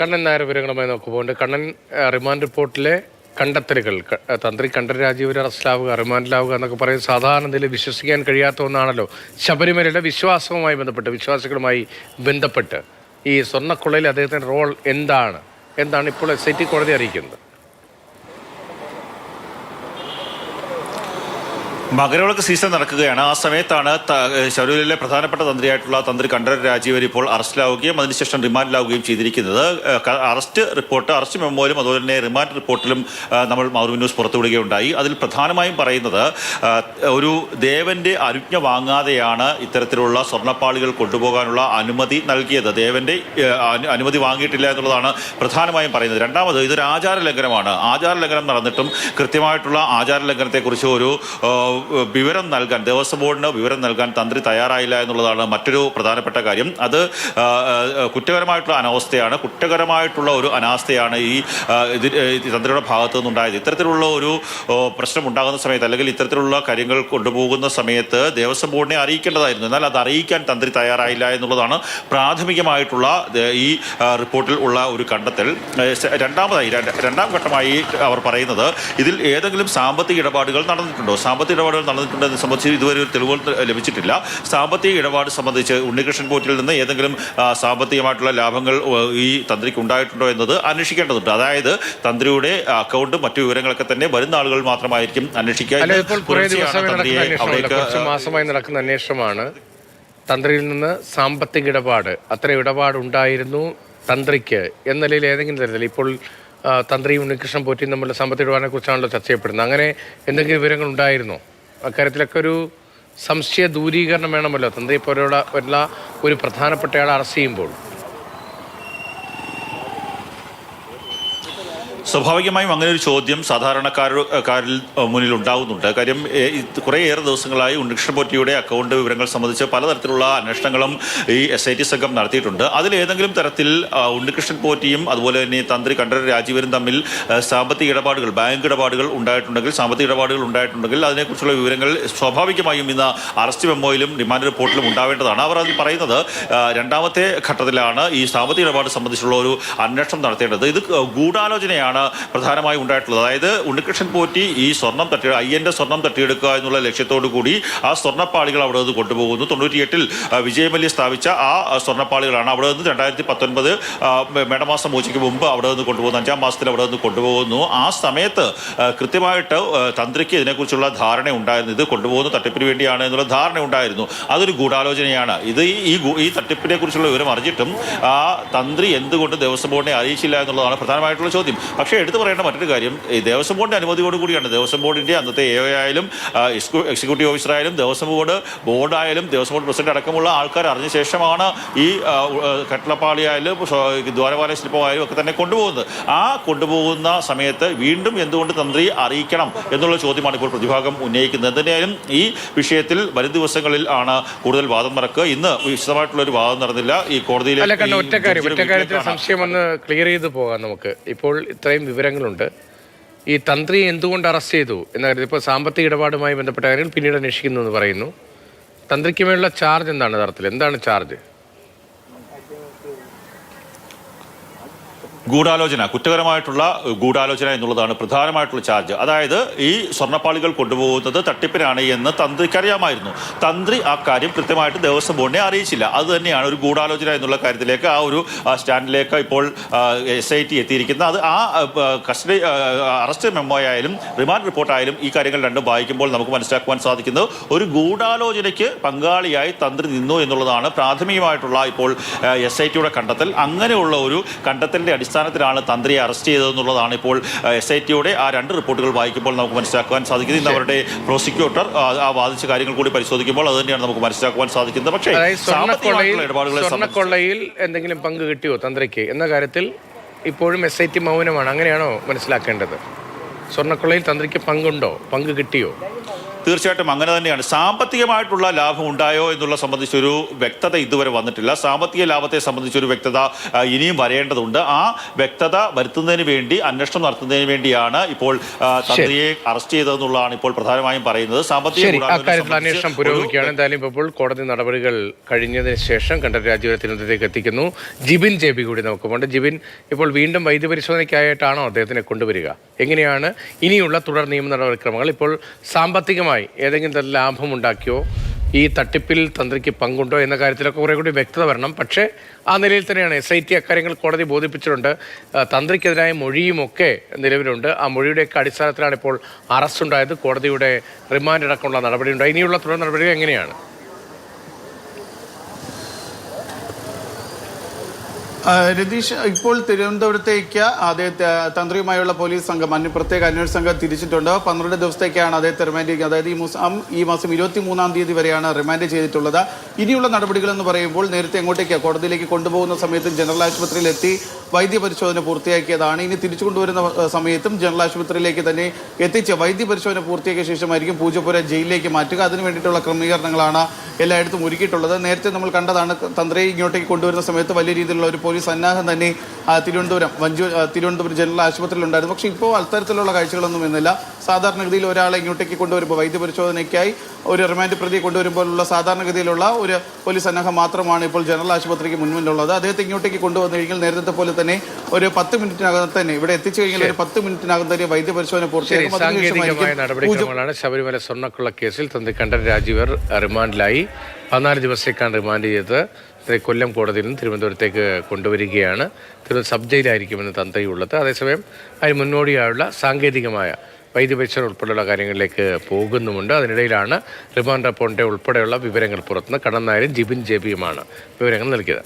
കണ്ണൻ നായർ വിവരങ്ങളുമായി നോക്കുമ്പോൾ കണ്ണൻ റിമാൻഡ് റിപ്പോർട്ടിലെ കണ്ടെത്തലുകൾ തന്ത്രി കണ്ഠൻ രാജീവരെ അറസ്റ്റിലാവുക റിമാൻഡിലാവുക എന്നൊക്കെ പറയുന്നത് സാധാരണ നിലയിൽ വിശ്വസിക്കാൻ കഴിയാത്ത ഒന്നാണല്ലോ. ശബരിമലയുടെ വിശ്വാസവുമായി ബന്ധപ്പെട്ട് വിശ്വാസികളുമായി ബന്ധപ്പെട്ട് ഈ സ്വർണ്ണക്കൊള്ളയിൽ അദ്ദേഹത്തിൻ്റെ റോൾ എന്താണ് ഇപ്പോൾ SIT കോടതി അറിയിക്കുന്നത്? മകരവിളക്ക് സീസൺ നടക്കുകയാണ്. ആ സമയത്താണ് ശബരിമലയിലെ പ്രധാനപ്പെട്ട തന്ത്രിയായിട്ടുള്ള തന്ത്രി കണ്ഠൻ രാജീവർ ഇപ്പോൾ അറസ്റ്റിലാവുകയും അതിനുശേഷം റിമാൻഡിലാവുകയും ചെയ്തിരിക്കുന്നത്. അറസ്റ്റ് മെമ്മോയിലും അതുപോലെ തന്നെ റിമാൻഡ് റിപ്പോർട്ടിലും നമ്മൾ മാതൃഭൂമി ന്യൂസ് പുറത്തുവിടുകയുണ്ടായി. അതിൽ പ്രധാനമായും പറയുന്നത് ഒരു ദേവന്റെ അനുജ്ഞ വാങ്ങാതെയാണ് ഇത്തരത്തിലുള്ള സ്വർണ്ണപ്പാളികൾ കൊണ്ടുപോകാനുള്ള അനുമതി നൽകിയത്. ദേവന്റെ അനുമതി വാങ്ങിയിട്ടില്ല എന്നുള്ളതാണ് പ്രധാനമായും പറയുന്നത്. രണ്ടാമത് ഇതൊരു ആചാര ലംഘനമാണ്. ആചാര ലംഘനം നടന്നിട്ടും കൃത്യമായിട്ടുള്ള ആചാര ലംഘനത്തെക്കുറിച്ച് ഒരു വിവരം നൽകാൻ ദേവസ്വം ബോർഡിന് വിവരം നൽകാൻ തന്ത്രി തയ്യാറായില്ല എന്നുള്ളതാണ് മറ്റൊരു പ്രധാനപ്പെട്ട കാര്യം. അത് കുറ്റകരമായിട്ടുള്ള അനാവസ്ഥയാണ്. കുറ്റകരമായിട്ടുള്ള ഒരു അനാസ്ഥയാണ് ഈ തന്ത്രിയുടെ ഭാഗത്തു നിന്നുണ്ടായത്. ഇത്തരത്തിലുള്ള ഒരു പ്രശ്നം ഉണ്ടാകുന്ന സമയത്ത് അല്ലെങ്കിൽ ഇത്തരത്തിലുള്ള കാര്യങ്ങൾ കൊണ്ടുപോകുന്ന സമയത്ത് ദേവസ്വം ബോർഡിനെ അറിയിക്കേണ്ടതായിരുന്നു. എന്നാൽ അത് അറിയിക്കാൻ തന്ത്രി തയ്യാറായില്ല എന്നുള്ളതാണ് പ്രാഥമികമായിട്ടുള്ള ഈ റിപ്പോർട്ടിൽ ഉള്ള ഒരു കണ്ടെത്തൽ. രണ്ടാം ഘട്ടമായി അവർ പറയുന്നത് ഇതിൽ ഏതെങ്കിലും സാമ്പത്തിക ഇടപാടുകൾ നടന്നിട്ടുണ്ടോ? സാമ്പത്തിക ഇടപാടുകൾ നടന്നിട്ടുണ്ടെന്ന് സംബന്ധിച്ച് ഇതുവരെ ഒരു തെളിവുകൾ ലഭിച്ചിട്ടില്ല. സാമ്പത്തിക ഇടപാട് സംബന്ധിച്ച് ഉണ്ണികൃഷ്ണൻ പോറ്റിൽ നിന്ന് ഏതെങ്കിലും സാമ്പത്തികമായിട്ടുള്ള ലാഭങ്ങൾ ഈ തന്ത്രിക്ക് ഉണ്ടായിട്ടുണ്ടോ എന്നത് അന്വേഷിക്കേണ്ടതുണ്ട്. അതായത് തന്ത്രിയുടെ അക്കൗണ്ട് മറ്റു വിവരങ്ങളൊക്കെ തന്നെ വരുന്ന ആളുകൾ മാത്രമായിരിക്കും അന്വേഷിക്കുക. മാസമായി നടക്കുന്ന അന്വേഷണമാണ് തന്ത്രിയിൽ നിന്ന് സാമ്പത്തിക ഇടപാട് ഉണ്ടായിരുന്നു തന്ത്രിക്ക് എന്ന നിലയിൽ ഏതെങ്കിലും തരത്തിൽ ഇപ്പോൾ തന്ത്രി ഉണ്ണികൃഷ്ണൻ പോറ്റി തമ്മിലുള്ള സാമ്പത്തിക ഇടപാടിനെ കുറിച്ചാണല്ലോ ചർച്ച ചെയ്യപ്പെടുന്നത്. അങ്ങനെ എന്തെങ്കിലും വിവരങ്ങൾ ഉണ്ടായിരുന്നോ? അക്കാര്യത്തിലൊക്കെ ഒരു സംശയ ദൂരീകരണം വേണമല്ലോ തന്ത്രി പോലുള്ള ഒരു പ്രധാനപ്പെട്ടയാളെ അറസ്റ്റ് ചെയ്യുമ്പോൾ. സ്വാഭാവികമായും അങ്ങനെ ഒരു ചോദ്യം സാധാരണക്കാരിൽ മുന്നിൽ ഉണ്ടാകുന്നുണ്ട്. കാര്യം കുറേയേറെ ദിവസങ്ങളായി ഉണ്ണികൃഷ്ണൻ പോറ്റിയുടെ അക്കൗണ്ട് വിവരങ്ങൾ സംബന്ധിച്ച് പലതരത്തിലുള്ള അന്വേഷണങ്ങളും ഈ SIT സംഘം നടത്തിയിട്ടുണ്ട്. അതിലേതെങ്കിലും തരത്തിൽ ഉണ്ണികൃഷ്ണൻ പോറ്റിയും അതുപോലെ തന്നെ തന്ത്രി കണ്ഠൻ രാജീവരും തമ്മിൽ സാമ്പത്തിക ഇടപാടുകൾ ബാങ്ക് ഇടപാടുകൾ ഉണ്ടായിട്ടുണ്ടെങ്കിൽ അതിനെക്കുറിച്ചുള്ള വിവരങ്ങൾ സ്വാഭാവികമായും ഇന്ന് അറസ്റ്റ് മെമ്മോയിലും റിമാൻഡ് റിപ്പോർട്ടിലും ഉണ്ടാവേണ്ടതാണ്. അവർ അതിൽ പറയുന്നത് രണ്ടാമത്തെ ഘട്ടത്തിലാണ് ഈ സാമ്പത്തിക ഇടപാട് സംബന്ധിച്ചുള്ള ഒരു അന്വേഷണം നടത്തേണ്ടത്. ഇത് ഗൂഢാലോചനയാണ് പ്രധാനമായി ഉണ്ടായിട്ടുള്ളത്. അതായത് ഉണ്ണികൃഷ്ണൻ പോറ്റി ഈ സ്വർണം അയ്യന്റെ സ്വർണം തട്ടിയെടുക്കുക എന്നുള്ള ലക്ഷ്യത്തോടു കൂടി ആ സ്വർണ്ണപ്പാളികൾ അവിടെ നിന്ന് കൊണ്ടുപോകുന്നു. 98-ൽ വിജയമല്യ സ്ഥാപിച്ച ആ സ്വർണ്ണപ്പാളികളാണ് അവിടെ നിന്ന് 2019 മേടമാസം പൂജയ്ക്ക് മുമ്പ് അവിടെ നിന്ന് കൊണ്ടുപോകുന്നു. 5-ാം മാസത്തിൽ അവിടെ നിന്ന് കൊണ്ടുപോകുന്നു. ആ സമയത്ത് കൃത്യമായിട്ട് തന്ത്രിക്ക് ഇതിനെക്കുറിച്ചുള്ള ധാരണ ഉണ്ടായിരുന്നു. ഇത് കൊണ്ടുപോകുന്ന തട്ടിപ്പിന് വേണ്ടിയാണ് എന്നുള്ള ധാരണ ഉണ്ടായിരുന്നു. അതൊരു ഗൂഢാലോചനയാണ്. ഇത് ഈ തട്ടിപ്പിനെ കുറിച്ചുള്ള വിവരം അറിഞ്ഞിട്ടും ആ തന്ത്രി എന്തുകൊണ്ട് ദേവസ്വം ബോർഡിനെ അറിയിച്ചില്ല എന്നുള്ളതാണ് പ്രധാനമായിട്ടുള്ള ചോദ്യം. പക്ഷേ എടുത്തു പറയേണ്ട മറ്റൊരു കാര്യം ഈ ദേവസ്വം ബോർഡിൻ്റെ അനുമതിയോടുകൂടിയാണ് ദേവസ്വം ബോർഡിൻ്റെ അന്നത്തെ AO ആയാലും എക്സിക്യൂട്ടീവ് ഓഫീസറായാലും ദേവസ്വം ബോർഡായാലും ദേവസ്വം ബോർഡ് പ്രസിഡന്റ് അടക്കമുള്ള ആൾക്കാർ അറിഞ്ഞ ശേഷമാണ് ഈ കട്ടളപ്പാളിയായാലും ദ്വാരപാല ശില്പമായാലും ഒക്കെ തന്നെ കൊണ്ടുപോകുന്നത്. ആ കൊണ്ടുപോകുന്ന സമയത്ത് വീണ്ടും എന്തുകൊണ്ട് തന്ത്രി അറിയിക്കണം എന്നുള്ള ചോദ്യമാണ് ഇപ്പോൾ പ്രതിഭാഗം ഉന്നയിക്കുന്നത്. എന്തിനായാലും ഈ വിഷയത്തിൽ വരും ദിവസങ്ങളിൽ ആണ് കൂടുതൽ വാദം നടക്കുക. ഇന്ന് വിശദമായിട്ടുള്ളൊരു വാദം നടന്നില്ല ഈ കോടതിയിൽ. സംശയം ഒന്ന് ക്ലിയർ ചെയ്ത് പോകാം നമുക്ക്. ഇപ്പോൾ ഇത്രയും വിവരങ്ങളുണ്ട്. ഈ തന്ത്രി എന്തുകൊണ്ട് അറസ്റ്റ് ചെയ്തു എന്ന കാര്യത്തിൽ ഇപ്പോൾ സാമ്പത്തിക ഇടപാടുമായി ബന്ധപ്പെട്ട കാര്യങ്ങൾ പിന്നീട് അന്വേഷിക്കുന്നു എന്ന് പറയുന്നു. തന്ത്രിക്ക് മേലുള്ള ചാർജ് എന്താണ് യഥാർത്ഥത്തിൽ? എന്താണ് ചാർജ്? കുറ്റകരമായിട്ടുള്ള ഗൂഢാലോചന എന്നുള്ളതാണ് പ്രധാനമായിട്ടുള്ള ചാർജ്. അതായത് ഈ സ്വർണ്ണപ്പാളികൾ കൊണ്ടുപോകുന്നത് തട്ടിപ്പിനാണ് എന്ന് തന്ത്രിക്കറിയാമായിരുന്നു. തന്ത്രി ആ കാര്യം കൃത്യമായിട്ട് ദേവസ്വം ബോർഡിനെ അറിയിച്ചില്ല. അത് തന്നെയാണ് ഒരു ഗൂഢാലോചന എന്നുള്ള കാര്യത്തിലേക്ക് ആ ഒരു സ്റ്റാൻഡിലേക്ക് ഇപ്പോൾ SIT എത്തിയിരിക്കുന്നത്. അത് ആ കസ്റ്റഡി അറസ്റ്റ് മെമ്മോ ആയാലും റിമാൻഡ് റിപ്പോർട്ടായാലും ഈ കാര്യങ്ങൾ രണ്ടും വായിക്കുമ്പോൾ നമുക്ക് മനസ്സിലാക്കുവാൻ സാധിക്കുന്നത് ഒരു ഗൂഢാലോചനയ്ക്ക് പങ്കാളിയായി തന്ത്രി നിന്നു എന്നുള്ളതാണ് പ്രാഥമികമായിട്ടുള്ള ഇപ്പോൾ SITയുടെ കണ്ടെത്തൽ. അങ്ങനെയുള്ള ഒരു കണ്ടെത്തലിൻ്റെ അടിസ്ഥാനത്തിലാണ് തന്ത്രിയെ അറസ്റ്റ് ചെയ്തതെന്നുള്ളതാണ് ഇപ്പോൾ SITയുടെ ആ 2 റിപ്പോർട്ടുകൾ വായിക്കുമ്പോൾ നമുക്ക് മനസ്സിലാക്കുവാൻ സാധിക്കുന്നത്. ഇന്ന് അവരുടെ പ്രോസിക്യൂട്ടർ ആ വാദിച്ച കാര്യങ്ങൾ കൂടി പരിശോധിക്കുമ്പോൾ അത് തന്നെയാണ് നമുക്ക് മനസ്സിലാക്കുവാൻ സാധിക്കുന്നത്. പക്ഷേ സ്വർണ്ണക്കൊള്ളയിൽ എന്തെങ്കിലും പങ്ക് കിട്ടിയോ തന്ത്രിക്ക് എന്ന കാര്യത്തിൽ ഇപ്പോഴും SIT മൗനമാണ്. അങ്ങനെയാണോ മനസ്സിലാക്കേണ്ടത്? സ്വർണ്ണക്കൊള്ളയിൽ തന്ത്രിക്ക് പങ്ക് കിട്ടിയോ? തീർച്ചയായിട്ടും അങ്ങനെ തന്നെയാണ്. സാമ്പത്തികമായിട്ടുള്ള ലാഭം ഉണ്ടായോ എന്നുള്ള സംബന്ധിച്ചൊരു വ്യക്തത ഇതുവരെ വന്നിട്ടില്ല. സാമ്പത്തിക ലാഭത്തെ സംബന്ധിച്ചൊരു വ്യക്തത ഇനിയും വരേണ്ടതുണ്ട്. ആ വ്യക്തത വരുത്തുന്നതിന് വേണ്ടി അന്വേഷണം നടത്തുന്നതിന് വേണ്ടിയാണ് ഇപ്പോൾ തന്ത്രിയെ അറസ്റ്റ് ചെയ്തതെന്നുള്ളതാണ് ഇപ്പോൾ പ്രധാനമായും പറയുന്നത്. അക്കാര്യത്തിൽ അന്വേഷണം പുരോഗമിക്കുകയാണ്. എന്തായാലും ഇപ്പോൾ കോടതി നടപടികൾ കഴിഞ്ഞതിന് ശേഷം കണ്ഠരര് രാജീവരെ തിരുവനന്തപുരത്തേക്ക് എത്തിക്കുന്നു. ജിബിൻ JB കൂടി നമുക്കുണ്ട്. ജിബിൻ, ഇപ്പോൾ വീണ്ടും വൈദ്യപരിശോധനയ്ക്കായിട്ടാണോ അദ്ദേഹത്തിനെ കൊണ്ടുവരിക? എങ്ങനെയാണ് ഇനിയുള്ള തുടർ നിയമ നടപടിക്രമങ്ങൾ? ഇപ്പോൾ സാമ്പത്തികമായി ഏതെങ്കിലും തരം ലാഭമുണ്ടാക്കിയോ, ഈ തട്ടിപ്പിൽ തന്ത്രിക്ക് പങ്കുണ്ടോ എന്ന കാര്യത്തിലൊക്കെ കുറേ കൂടി വ്യക്തത വരണം. പക്ഷേ ആ നിലയിൽ തന്നെയാണ് SIT അക്കാര്യങ്ങൾ കോടതി ബോധിപ്പിച്ചിട്ടുണ്ട്. തന്ത്രിക്കെതിരായ മൊഴിയുമൊക്കെ നിലവിലുണ്ട്. ആ മൊഴിയുടെയൊക്കെ അടിസ്ഥാനത്തിലാണ് ഇപ്പോൾ അറസ്റ്റ് ഉണ്ടായത്. കോടതിയുടെ റിമാൻഡ് അടക്കമുള്ള നടപടിയുണ്ടായി. ഇനിയുള്ള തുടർ നടപടികൾ എങ്ങനെയാണ്? രതീഷ്, ഇപ്പോൾ തിരുവനന്തപുരത്തേക്ക് അദ്ദേഹത്തെ തന്ത്രിയുമായുള്ള പോലീസ് സംഘം പ്രത്യേക അന്വേഷണ സംഘം തിരിച്ചിട്ടുണ്ട്. 12 ദിവസത്തേക്കാണ് അദ്ദേഹത്തെ റിമാൻഡ് ചെയ്യുക. അതായത് ഈ മാസം 23-ാം തീയതി വരെയാണ് റിമാൻഡ് ചെയ്തിട്ടുള്ളത്. ഇനിയുള്ള നടപടികൾ എന്ന് പറയുമ്പോൾ നേരത്തെ എങ്ങോട്ടേക്ക് കോടതിയിലേക്ക് കൊണ്ടുപോകുന്ന സമയത്തും ജനറൽ ആശുപത്രിയിൽ എത്തി വൈദ്യപരിശോധന പൂർത്തിയാക്കിയതാണ്. ഇനി തിരിച്ചു കൊണ്ടുവരുന്ന സമയത്തും ജനറൽ ആശുപത്രിയിലേക്ക് തന്നെ എത്തിച്ച് വൈദ്യപരിശോധന പൂർത്തിയാക്കിയ ശേഷമായിരിക്കും പൂജപ്പുര ജയിലിലേക്ക് മാറ്റുക. അതിനു വേണ്ടിയിട്ടുള്ള ക്രമീകരണങ്ങളാണ് എല്ലായിടത്തും ഒരുക്കിയിട്ടുള്ളത്. നേരത്തെ നമ്മൾ കണ്ടതാണ്, തന്ത്രിയെ ഇങ്ങോട്ടേക്ക് കൊണ്ടുവരുന്ന സമയത്ത് വലിയ രീതിയിലുള്ള ഒരു പോലീസ് സന്നാഹം തന്നെ തിരുവനന്തപുരം ജനറൽ ആശുപത്രിയിൽ ഉണ്ടായിരുന്നു. പക്ഷേ ഇപ്പോൾ അത്തരത്തിലുള്ള കാഴ്ചകളൊന്നും ഇന്നില്ല. സാധാരണഗതിയിൽ ഒരാളെ ഇങ്ങോട്ടേക്ക് കൊണ്ടുവരുമ്പോൾ വൈദ്യപരിശോധനയ്ക്കായി ഒരു റിമാൻഡ് പ്രതിയെ കൊണ്ടുവരുമ്പോഴുള്ള സാധാരണഗതിയിലുള്ള ഒരു പോലീസ് സന്നാഹം മാത്രമാണ് ഇപ്പോൾ ജനറൽ ആശുപത്രിക്ക് മുന്നിലുള്ളത്. അദ്ദേഹത്തെ ഇങ്ങോട്ടേക്ക് കൊണ്ടുവന്നു കഴിഞ്ഞാൽ നേരത്തെ പോലെ തന്നെ ഒരു 10 മിനിറ്റിനകം തന്നെ ഇവിടെ എത്തിച്ചു കഴിഞ്ഞാൽ ഒരു 10 മിനിറ്റിനകം തന്നെ വൈദ്യപരിശോധന പൂർത്തിയാക്കും. സാങ്കേതികമായ നടപടിക്രമങ്ങളാണ്. ശബരിമല സ്വർണ്ണക്കുള്ള കേസിൽ തന്ത്രി കണ്ഠരര് രാജീവർ റിമാൻഡിലായി. 14 ദിവസത്തേക്കാണ് റിമാൻഡ് ചെയ്തത്. കൊല്ലം കോടതിയിൽ നിന്ന് തിരുവനന്തപുരത്തേക്ക് കൊണ്ടുവരികയാണ്. സബ് ജയിലായിരിക്കുമെന്ന് തന്ത്രിയുള്ളത്. അതേസമയം അതിന് മുന്നോടിയായുള്ള സാങ്കേതികമായ വൈദ്യപരിശോധന ഉൾപ്പെടെയുള്ള കാര്യങ്ങളിലേക്ക് പോകുന്നുമുണ്ട്. അതിനിടയിലാണ് റിമാൻഡ് റിപ്പോർട്ടിൻ്റെ ഉൾപ്പെടെയുള്ള വിവരങ്ങൾ പുറത്തുനിന്ന് കണ്ണൻ നായരും ജിബിൻ JBയുമാണ് വിവരങ്ങൾ നൽകിയത്.